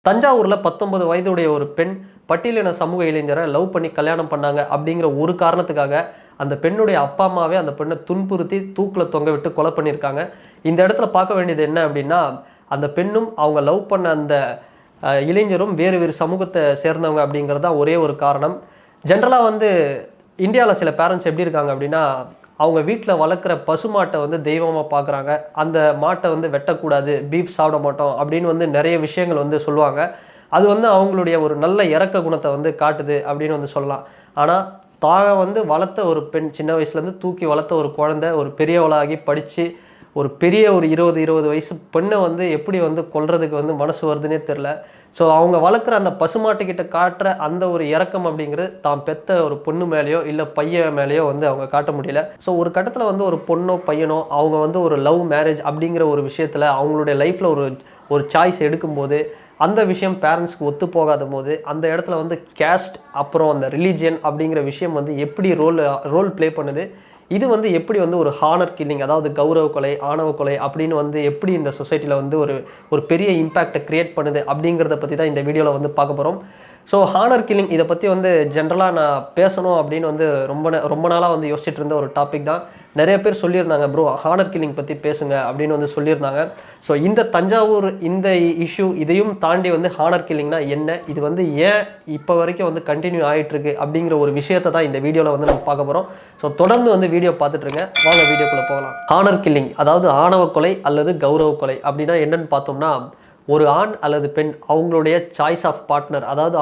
தஞ்சாவூர்ல 19 வயதுடைய ஒரு பெண் பட்டியலின சமூக இளைஞரை லவ் பண்ணி கல்யாணம் பண்ணாங்க அப்படிங்கிற ஒரு காரணத்துக்காக அந்த பெண்ணுடைய அப்பா அம்மாவே அந்த பெண்ணை துன்புறுத்தி தூக்குல தொங்க விட்டு கொலை பண்ணியிருக்காங்க. இந்த இடத்துல பார்க்க வேண்டியது என்ன அப்படின்னா, அந்த பெண்ணும் அவங்க லவ் பண்ண அந்த இளைஞரும் வேறு வேறு சமூகத்தை சேர்ந்தவங்க அப்படிங்கிறது தான் ஒரே ஒரு காரணம். ஜென்ரலாக இந்தியாவில் சில பேரண்ட்ஸ் எப்படி இருக்காங்க அப்படின்னா, அவங்க வீட்டில் வளர்க்குற பசுமாட்டை தெய்வமாக பார்க்குறாங்க. அந்த மாட்டை வெட்டக்கூடாது, பீஃப் சாப்பிட மாட்டோம் அப்படின்னு நிறைய விஷயங்கள் சொல்லுவாங்க. அது அவங்களுடைய ஒரு நல்ல இரக்க குணத்தை காட்டுது அப்படின்னு சொல்லலாம். ஆனால் தான் வளர்த்த ஒரு பெண், சின்ன வயசுலேருந்து தூக்கி வளர்த்த ஒரு குழந்தை ஒரு பெரியவளாகி படித்து ஒரு பெரிய ஒரு 20 வயசு பெண்ணை எப்படி கொல்றதுக்கு மனசு வருதுன்னே தெரில. ஸோ அவங்க வளர்க்குற அந்த பசுமாட்டுக்கிட்ட காட்டுற அந்த ஒரு இரக்கம் அப்படிங்கிறது தான் பெத்த ஒரு பொண்ணு மேலேயோ இல்லை பையன் மேலேயோ அவங்க காட்ட முடியல. ஸோ ஒரு கட்டத்தில் ஒரு பொண்ணோ பையனோ அவங்க ஒரு லவ் மேரேஜ் அப்படிங்கிற ஒரு விஷயத்தில் அவங்களுடைய லைஃப்பில் ஒரு சாய்ஸ் எடுக்கும்போது அந்த விஷயம் பேரண்ட்ஸ்க்கு ஒத்து போகாத போது அந்த இடத்துல கேஸ்ட் அப்புறம் அந்த ரிலீஜியன் அப்படிங்கிற விஷயம் எப்படி ரோல் ப்ளே பண்ணுது, இது எப்படி ஒரு ஹானர் கில்லிங், அதாவது கௌரவ கொலை, ஆணவ கொலை அப்படின்னு எப்படி இந்த சொசைட்டியில் ஒரு பெரிய இம்பேக்டை கிரியேட் பண்ணுது அப்படிங்கிறத பற்றி தான் இந்த வீடியோவில் பார்க்க போகிறோம். ஸோ ஹானர் கில்லிங் இதை பற்றி ஜென்ரலாக நான் பேசணும் அப்படின்னு ரொம்ப நாளாக யோசிச்சுட்டு இருந்த ஒரு டாபிக் தான். நிறைய பேர் சொல்லியிருந்தாங்க, ப்ரோ ஹானர் கில்லிங் பற்றி பேசுங்க அப்படின்னு சொல்லியிருந்தாங்க. ஸோ இந்த தஞ்சாவூர் இந்த இஷ்யூ இதையும் தாண்டி ஹானர் கில்லிங்னா என்ன, இது ஏன் இப்போ வரைக்கும் கண்டினியூ ஆகிட்டுருக்கு அப்படிங்கிற ஒரு விஷயத்தை தான் இந்த வீடியோவில் நம்ம பார்க்க போகிறோம். ஸோ தொடர்ந்து வீடியோ பார்த்துட்ருங்க, வாங்க வீடியோக்குள்ளே போகலாம். ஹானர் கில்லிங் அதாவது ஆணவ கொலை அல்லது கௌரவ கொலை அப்படின்னா என்னன்னு பார்த்தோம்னா, ஒரு ஆண் அல்லது பெண் அவங்களுடைய சாய்ஸ் ஆஃப் பார்ட்னர், அதாவது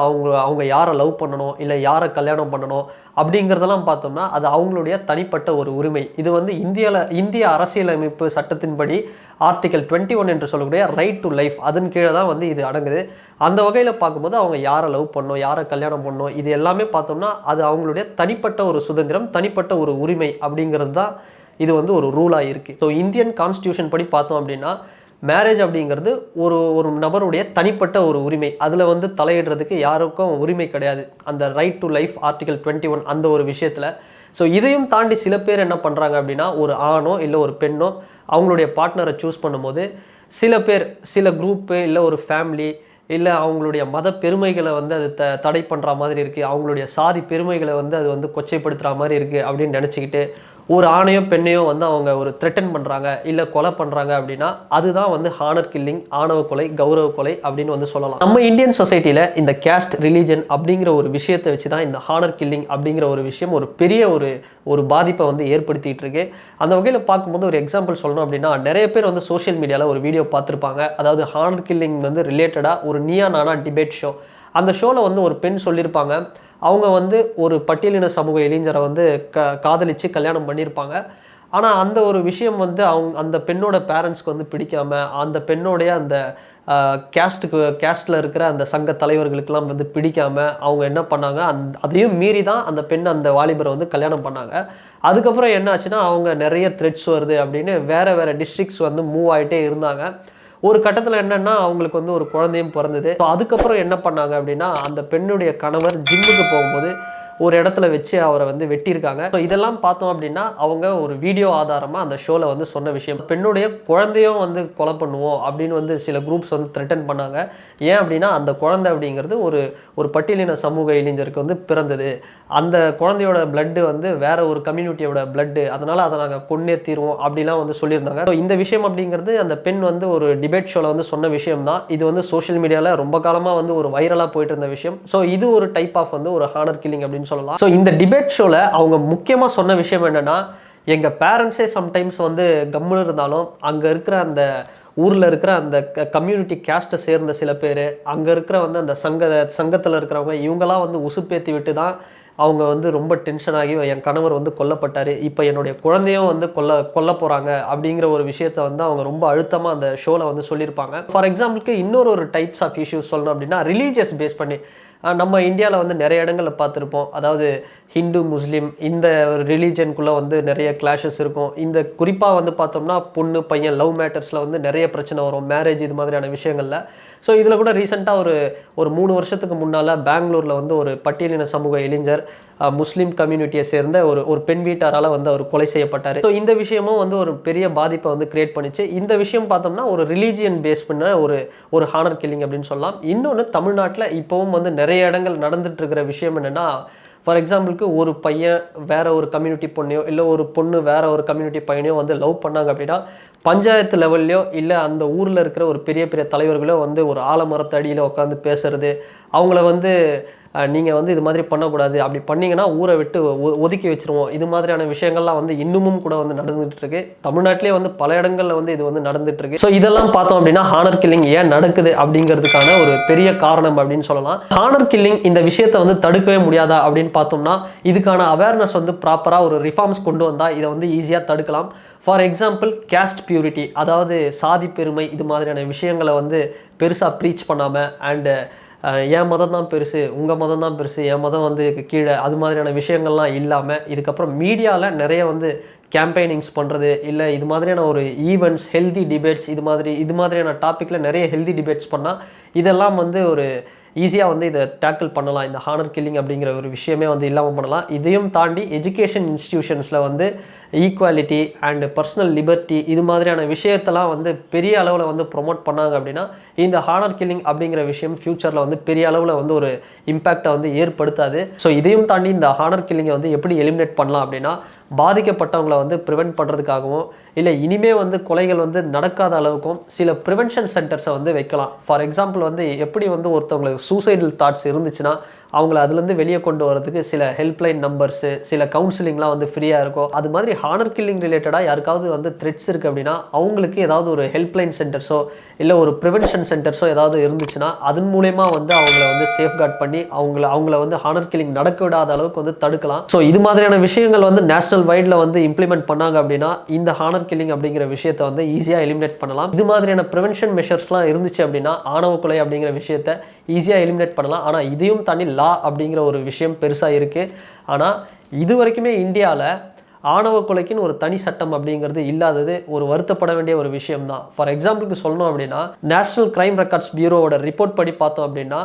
அவங்க யாரை லவ் பண்ணணும் இல்லை யாரை கல்யாணம் பண்ணணும் அப்படிங்கிறதெல்லாம் பார்த்தோம்னா அது அவங்களுடைய தனிப்பட்ட ஒரு உரிமை. இது இந்திய அரசியலமைப்பு சட்டத்தின்படி ஆர்டிகல் 21 என்று சொல்லக்கூடிய ரைட் டு லைஃப், அதன் கீழே தான் இது அடங்குது. அந்த வகையில் பார்க்கும்போது அவங்க யாரை லவ் பண்ணணும், யாரை கல்யாணம் பண்ணணும், இது எல்லாமே பார்த்தோம்னா அது அவங்களுடைய தனிப்பட்ட ஒரு சுதந்திரம், தனிப்பட்ட ஒரு உரிமை அப்படிங்கிறது தான் இது ஒரு ரூலாக இருக்குது. ஸோ இந்தியன் கான்ஸ்டியூஷன் படி பார்த்தோம் அப்படின்னா மேரேஜ் அப்படிங்கிறது ஒரு நபருடைய தனிப்பட்ட ஒரு உரிமை. அதில் தலையிடுறதுக்கு யாருக்கும் உரிமை கிடையாது, அந்த ரைட் டு லைஃப் ஆர்டிகல் 21 அந்த ஒரு விஷயத்தில். ஸோ இதையும் தாண்டி சில பேர் என்ன பண்ணுறாங்க அப்படின்னா, ஒரு ஆணோ இல்லை ஒரு பெண்ணோ அவங்களுடைய பார்ட்னரை சூஸ் பண்ணும்போது சில பேர், சில குரூப்பு இல்லை ஒரு ஃபேமிலி இல்லை அவங்களுடைய மத பெருமைகளை அது தடை பண்ணுற மாதிரி இருக்குது, அவங்களுடைய சாதி பெருமைகளை அது கொச்சைப்படுத்துகிற மாதிரி இருக்குது அப்படின்னு நினச்சிக்கிட்டு ஒரு ஆணையோ பெண்ணையோ அவங்க ஒரு த்ரெட்டன் பண்ணுறாங்க இல்லை கொலை பண்ணுறாங்க அப்படின்னா அதுதான் ஹானர் கில்லிங், ஆணவ கொலை, கௌரவ கொலை அப்படின்னு சொல்லலாம். நம்ம இந்தியன் சொசைட்டியில் இந்த கேஸ்ட் ரிலீஜன் அப்படிங்கிற ஒரு விஷயத்தை வச்சு தான் இந்த ஹானர் கில்லிங் அப்படிங்கிற ஒரு விஷயம் ஒரு பெரிய ஒரு பாதிப்பை ஏற்படுத்திட்டு இருக்கு. அந்த வகையில் பார்க்கும்போது ஒரு எக்ஸாம்பிள் சொல்லணும் அப்படின்னா, நிறைய பேர் சோஷியல் மீடியாவில் ஒரு வீடியோ பார்த்துருப்பாங்க. அதாவது ஹானர் கில்லிங் ரிலேட்டடாக ஒரு நீயா நானா டிபேட் ஷோ, அந்த ஷோவில் ஒரு பெண் சொல்லியிருப்பாங்க, அவங்க ஒரு பட்டியலின சமூக இளைஞரை காதலித்து கல்யாணம் பண்ணியிருப்பாங்க. ஆனால் அந்த ஒரு விஷயம் அந்த பெண்ணோட பேரண்ட்ஸ்க்கு பிடிக்காமல், அந்த பெண்ணோடைய அந்த கேஸ்டில் இருக்கிற அந்த சங்க தலைவர்களுக்கெல்லாம் பிடிக்காமல் அவங்க என்ன பண்ணாங்க, அதையும் மீறி தான் அந்த பெண் அந்த வாலிபரை கல்யாணம் பண்ணாங்க. அதுக்கப்புறம் என்ன ஆச்சுன்னா, அவங்க நிறைய த்ரெட்ஸ் வருது அப்படின்னு வேறு டிஸ்ட்ரிக்ட்ஸ் மூவ் ஆகிட்டே இருந்தாங்க. ஒரு கட்டத்தில் என்னென்னா அவங்களுக்கு ஒரு குழந்தையும் பிறந்தது. ஸோ அதுக்கப்புறம் என்ன பண்ணாங்க அப்படின்னா, அந்த பெண்ணுடைய கணவர் ஜிம்முக்கு போகும்போது ஒரு இடத்துல வச்சு அவரை வெட்டியிருக்காங்க. ஸோ இதெல்லாம் பார்த்தோம் அப்படின்னா அவங்க ஒரு வீடியோ ஆதாரமாக அந்த ஷோவில் சொன்ன விஷயம். பெண்ணுடைய குழந்தையும் கொலை பண்ணுவோம் அப்படின்னு சில குரூப்ஸ் த்ரெட்டன் பண்ணாங்க. ஏன் அப்படின்னா அந்த குழந்தை அப்படிங்கிறது ஒரு பட்டியலின சமூக இளைஞருக்கு பிறந்தது, அந்த குழந்தையோட பிளட்டு வேற ஒரு கம்யூனிட்டியோட பிளட்டு, அதனால் அதை நாங்கள் கொன்னே தீர்வோம் அப்படிலாம் சொல்லியிருந்தாங்க. ஸோ இந்த விஷயம் அப்படிங்கிறது அந்த பெண் ஒரு டிபேட் ஷோவில் சொன்ன விஷயம் தான். இது சோஷியல் மீடியாவில் ரொம்ப காலமாக ஒரு வைரலாக போயிட்டு இருந்த விஷயம். ஸோ இது ஒரு டைப் ஆஃப் ஒரு ஹானர் கில்லிங் அப்படின்னு சொல்லலாம். ஸோ இந்த டிபேட் ஷோவில் அவங்க முக்கியமாக சொன்ன விஷயம் என்னென்னா, எங்கள் பேரண்ட்ஸே சம்டைம்ஸ் கம்முன்னு இருந்தாலும் அங்கே இருக்கிற அந்த ஊரில் இருக்கிற அந்த கம்யூனிட்டி கேஸ்ட்டை சேர்ந்த சில பேர், அங்கே இருக்கிற அந்த சங்கத்தில் இருக்கிறவங்க இவங்களாம் உசுப்பேற்றி விட்டு தான் அவங்க ரொம்ப டென்ஷன் ஆகி என் கணவர் கொல்லப்பட்டார், இப்போ என்னுடைய குழந்தையும் கொல்ல போகிறாங்க அப்படிங்கிற ஒரு விஷயத்தை அவங்க ரொம்ப அழுத்தமாக அந்த ஷோவில் சொல்லியிருப்பாங்க. ஃபார் எக்ஸாம்பிளுக்கு இன்னொரு டைப்ஸ் ஆஃப் இஷ்யூஸ் சொல்லணும் அப்படின்னா, ரிலீஜியஸ் பேஸ் பண்ணி, நம்ம இந்தியாவில் வந்து நிறைய இடங்களில் பார்த்துருப்போம். அதாவது ஹிந்து முஸ்லீம் இந்த ரிலீஜனுக்குள்ளே வந்து நிறைய கிளாஷஸ் இருக்கும். இந்த குறிப்பாக வந்து பார்த்தோம்னா பொண்ணு பையன் லவ் மேட்டர்ஸில் வந்து நிறைய பிரச்சனை வரும், மேரேஜ் இது மாதிரியான விஷயங்களில். ஸோ இதில் கூட ரீசெண்டாக ஒரு 3 வருஷத்துக்கு முன்னால் பெங்களூரில் வந்து ஒரு பட்டியலின சமூக இளைஞர் முஸ்லீம் கம்யூனிட்டியை சேர்ந்த ஒரு பெண் வீட்டாரால் வந்து அவர் கொலை செய்யப்பட்டார். ஸோ இந்த விஷயமும் வந்து ஒரு பெரிய பாதிப்பை வந்து கிரியேட் பண்ணிச்சு. இந்த விஷயம் பார்த்தோம்னா ஒரு ரிலீஜியன் பேஸ் பண்ண ஒரு ஹானர் கில்லிங் அப்படின்னு சொல்லலாம். இன்னொன்று தமிழ்நாட்டில் இப்போவும் வந்து நிறைய இடங்கள் நடந்துட்டு இருக்கிற விஷயம் என்னென்னா, ஃபார் எக்ஸாம்பிளுக்கு ஒரு பையன் வேற ஒரு கம்யூனிட்டி பொண்ணையோ இல்லை ஒரு பொண்ணு வேற ஒரு கம்யூனிட்டி பையனையோ வந்து லவ் பண்ணாங்க அப்படின்னா பஞ்சாயத்து லெவல்லையோ இல்லை அந்த ஊரில் இருக்கிற ஒரு பெரிய பெரிய தலைவர்களோ வந்து ஒரு ஆலமரத்து அடியில் உட்காந்து பேசுறது, அவங்கள வந்து நீங்கள் வந்து இது மாதிரி பண்ணக்கூடாது, அப்படி பண்ணிங்கன்னா ஊரை விட்டு ஒதுக்கி வச்சுருவோம், இது மாதிரியான விஷயங்கள்லாம் வந்து இன்னமும் கூட வந்து நடந்துகிட்டு இருக்கு. தமிழ்நாட்டிலே வந்து பல இடங்களில் வந்து இது வந்து நடந்துட்டு இருக்கு. ஸோ இதெல்லாம் பார்த்தோம் அப்படின்னா ஹானர் கில்லிங் ஏன் நடக்குது அப்படிங்கிறதுக்கான ஒரு பெரிய காரணம் அப்படின்னு சொல்லலாம். ஹானர் கில்லிங் இந்த விஷயத்தை வந்து தடுக்கவே முடியாதா அப்படின்னு பார்த்தோம்னா இதுக்கான அவேர்னஸ் வந்து ப்ராப்பராக ஒரு ரிஃபார்ம்ஸ் கொண்டு வந்தால் இதை வந்து ஈஸியாக தடுக்கலாம். ஃபார் எக்ஸாம்பிள் கேஸ்ட் பியூரிட்டி, அதாவது சாதி பெருமை இது மாதிரியான விஷயங்களை வந்து பெருசாக ப்ரீச் பண்ணாமல் அண்டு என் மதம் தான் பெருசு, உங்கள் மதம் தான் பெருசு, என் மதம் வந்து கீழே, அது மாதிரியான விஷயங்கள்லாம் இல்லாமல் இதுக்கப்புறம் மீடியாவில் நிறைய வந்து கேம்பெயினிங்ஸ் பண்ணுறது, இல்லை இது மாதிரியான ஒரு ஈவெண்ட்ஸ், ஹெல்தி டிபேட்ஸ், இது மாதிரியான டாப்பிக்கில் நிறைய ஹெல்தி டிபேட்ஸ் பண்ணால் இதெல்லாம் வந்து ஒரு ஈஸியாக வந்து இதை டேக்கிள் பண்ணலாம். இந்த ஹானர் கில்லிங் அப்படிங்கிற ஒரு விஷயமே வந்து இல்லாமல் பண்ணலாம். இதையும் தாண்டி எஜுகேஷன் இன்ஸ்டிடியூஷன்ஸில் வந்து ஈக்குவாலிட்டி அண்ட் பர்சனல் லிபர்ட்டி இது மாதிரியான விஷயத்தெல்லாம் வந்து பெரிய அளவில் வந்து ப்ரொமோட் பண்ணாங்க அப்படின்னா இந்த ஹானர் கில்லிங் அப்படிங்கிற விஷயம் ஃப்யூச்சரில் வந்து பெரிய அளவில் வந்து ஒரு இம்பேக்டை வந்து ஏற்படுத்தாது. ஸோ இதையும் தாண்டி இந்த ஹானர் கில்லிங்கை வந்து எப்படி எலிமினேட் பண்ணலாம் அப்படின்னா பாதிக்கப்பட்டவங்களை வந்து ப்ரிவென்ட் பண்ணுறதுக்காகவும் இல்லை இனிமே வந்து கொலைகள் வந்து நடக்காத அளவுக்கும் சில ப்ரிவென்ஷன் சென்டர்ஸை வந்து வைக்கலாம். ஃபார் எக்ஸாம்பிள் வந்து எப்படி வந்து ஒருத்தவங்களுக்கு சூசைடல் தாட்ஸ் இருந்துச்சுன்னா அவங்கள அதுலேருந்து வெளியே கொண்டு வரதுக்கு சில ஹெல்ப்லைன் நம்பர்ஸு, சில கவுன்சிலிங்லாம் வந்து ஃப்ரீயாக இருக்கும். அது மாதிரி ஹானர் கில்லிங் ரிலேட்டடாக யாருக்காவது வந்து த்ரெட்ஸ் இருக்குது அப்படின்னா அவங்களுக்கு ஏதாவது ஒரு ஹெல்ப்லைன் சென்டர்ஸோ இல்லை ஒரு ப்ரிவென்ஷன் சென்டர்ஸோ ஏதாவது இருந்துச்சுன்னா அதன் மூலயமா வந்து அவங்கள வந்து சேஃப்கார்ட் பண்ணி அவங்கள வந்து ஹானர் கில்லிங் நடக்க விடாத அளவுக்கு வந்து தடுக்கலாம். ஸோ இது மாதிரியான விஷயங்கள் வந்து நேஷனல் வைடில் வந்து இம்ப்ளிமெண்ட் பண்ணாங்க அப்படின்னா இந்த ஹானர் கில்லிங் அப்படிங்கிற விஷயத்தை வந்து ஈஸியாக எலிமினேட் பண்ணலாம். இது மாதிரியான ப்ரிவென்ஷன் மெஷர்ஸ்லாம் இருந்துச்சு அப்படின்னா ஆணவ கொலை அப்படிங்கிற விஷயத்தை ஈஸியாக எலிமினேட் பண்ணலாம். ஆனால் இதையும் தாண்டி லா அப்படிங்கிற ஒரு விஷயம் பெருசாக இருக்குது. ஆனால் இது வரைக்குமே இந்தியாவில் ஆணவ கொலைக்குன்னு ஒரு தனி சட்டம் அப்படிங்கிறது இல்லாதது ஒரு வருத்தப்பட வேண்டிய ஒரு விஷயம் தான். ஃபார் எக்ஸாம்பிளுக்கு சொல்லணும் அப்படின்னா நேஷனல் கிரைம் ரெக்கார்ட்ஸ் பியூரோவோட ரிப்போர்ட் படி பார்த்தோம் அப்படின்னா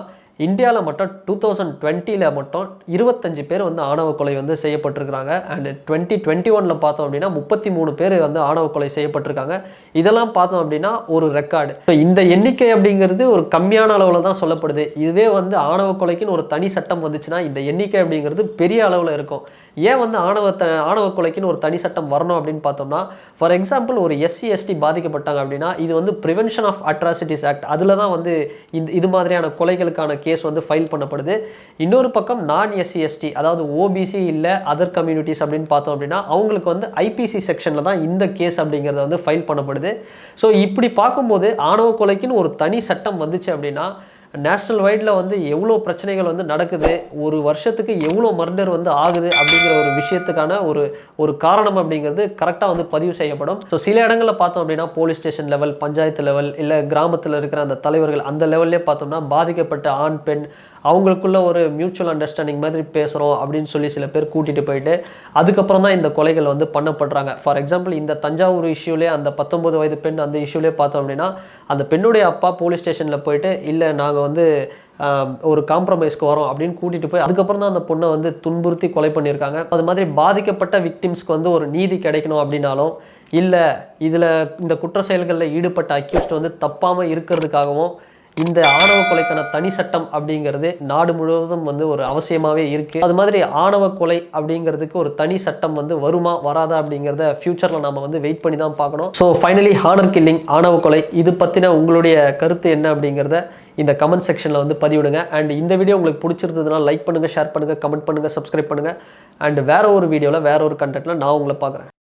இந்தியாவில் மட்டும் 2020 மட்டும் 25 பேர் வந்து ஆணவ கொலை வந்து செய்யப்பட்டிருக்கிறாங்க. அண்ட் 2021 பார்த்தோம் அப்படின்னா 33 பேர் வந்து ஆணவ கொலை செய்யப்பட்டிருக்காங்க. இதெல்லாம் பார்த்தோம் அப்படின்னா ஒரு ரெக்கார்டு. ஸோ இந்த எண்ணிக்கை அப்படிங்கிறது ஒரு கம்மியான அளவில் தான் சொல்லப்படுது. இதுவே வந்து ஆணவ கொலைக்குன்னு ஒரு தனி சட்டம் வந்துச்சுன்னா இந்த எண்ணிக்கை அப்படிங்கிறது பெரிய அளவில் இருக்கும். ஏன் வந்து ஆணவ கொலைக்குன்னு ஒரு தனி சட்டம் வரணும் அப்படின்னு பார்த்தோம்னா ஃபார் எக்ஸாம்பிள் ஒரு SC ST பாதிக்கப்பட்டாங்க அப்படின்னா இது வந்து ப்ரிவென்ஷன் ஆஃப் அட்ராசிட்டிஸ் ஆக்ட் அதில் தான் வந்து இது மாதிரியான கொலைகளுக்கான கேஸ் வந்து ஃபைல் பண்ணப்படுது. இன்னொரு பக்கம் நான் SC ST அதாவது OBC இல்லை அதர் கம்யூனிட்டிஸ் அப்படின்னு பார்த்தோம் அப்படின்னா அவங்களுக்கு வந்து IPC செக்ஷனில் தான் இந்த கேஸ் அப்படிங்கிறத வந்து ஃபைல் பண்ணப்படுது. ஸோ இப்படி பார்க்கும்போது ஆணவ கொலைக்குன்னு ஒரு தனி சட்டம் வந்துச்சு அப்படின்னா நேஷனல் வைடில் வந்து எவ்வளோ பிரச்சனைகள் வந்து நடக்குது, ஒரு வருஷத்துக்கு எவ்வளோ மர்டர் வந்து ஆகுது அப்படிங்கிற ஒரு விஷயத்துக்கான ஒரு காரணம் அப்படிங்கிறது கரெக்டாக வந்து பதிவு செய்யப்படும். ஸோ சில இடங்களில் பார்த்தோம் அப்படின்னா police station level, panchayat level, இல்லை கிராமத்தில் இருக்கிற அந்த தலைவர்கள் அந்த லெவல்லே பார்த்தோம்னா பாதிக்கப்பட்ட ஆண் பெண் அவங்களுக்குள்ள ஒரு மியூச்சுவல் அண்டர்ஸ்டாண்டிங் மாதிரி பேசுகிறோம் அப்படின்னு சொல்லி சில பேர் கூட்டிகிட்டு போயிட்டு அதுக்கப்புறம் தான் இந்த கொலைகள் வந்து பண்ணப்படுறாங்க. ஃபார் எக்ஸாம்பிள் இந்த தஞ்சாவூர் இஷ்யூலே அந்த 19 வயது பெண் அந்த இஷ்யூலே பார்த்தோம் அப்படின்னா அந்த பெண்ணுடைய அப்பா போலீஸ் ஸ்டேஷனில் போயிட்டு இல்லை நாங்கள் வந்து ஒரு காம்ப்ரமைஸ்க்கு வரோம் அப்படின்னு கூட்டிகிட்டு போய் அதுக்கப்புறம் தான் அந்த பொண்ணை வந்து துன்புறுத்தி கொலை பண்ணியிருக்காங்க. அது மாதிரி பாதிக்கப்பட்ட விக்டிம்ஸ்க்கு வந்து ஒரு நீதி கிடைக்கணும் அப்படின்னாலும் இல்லை இதில் இந்த குற்ற செயல்களில் ஈடுபட்ட அக்யூஸ்ட் வந்து தப்பாமல் இருக்கிறதுக்காகவும் இந்த ஆணவ கொலைக்கான தனி சட்டம் அப்படிங்கிறது நாடு முழுவதும் வந்து ஒரு அவசியமாகவே இருக்குது. அது மாதிரி ஆணவ கொலை அப்படிங்கிறதுக்கு ஒரு தனி சட்டம் வந்து வருமா வராதா அப்படிங்கிறத ஃபியூச்சரில் நம்ம வந்து வெயிட் பண்ணி தான் பார்க்கணும். ஸோ ஃபைனலி ஹானர் கில்லிங், ஆணவ கொலை இது பற்றின உங்களுடைய கருத்து என்ன அப்படிங்கிறத இந்த கமெண்ட் செக்ஷனில் வந்து பதிவிடுங்க. அண்ட் இந்த வீடியோ உங்களுக்கு பிடிச்சிருந்ததுன்னா லைக் பண்ணுங்கள், ஷேர் பண்ணுங்கள், கமெண்ட் பண்ணுங்கள், சப்ஸ்கிரைப் பண்ணுங்கள். அண்ட் வேற ஒரு வீடியோவில் வேற ஒரு கண்டென்ட்டில் நான் உங்களை பார்க்குறேன்.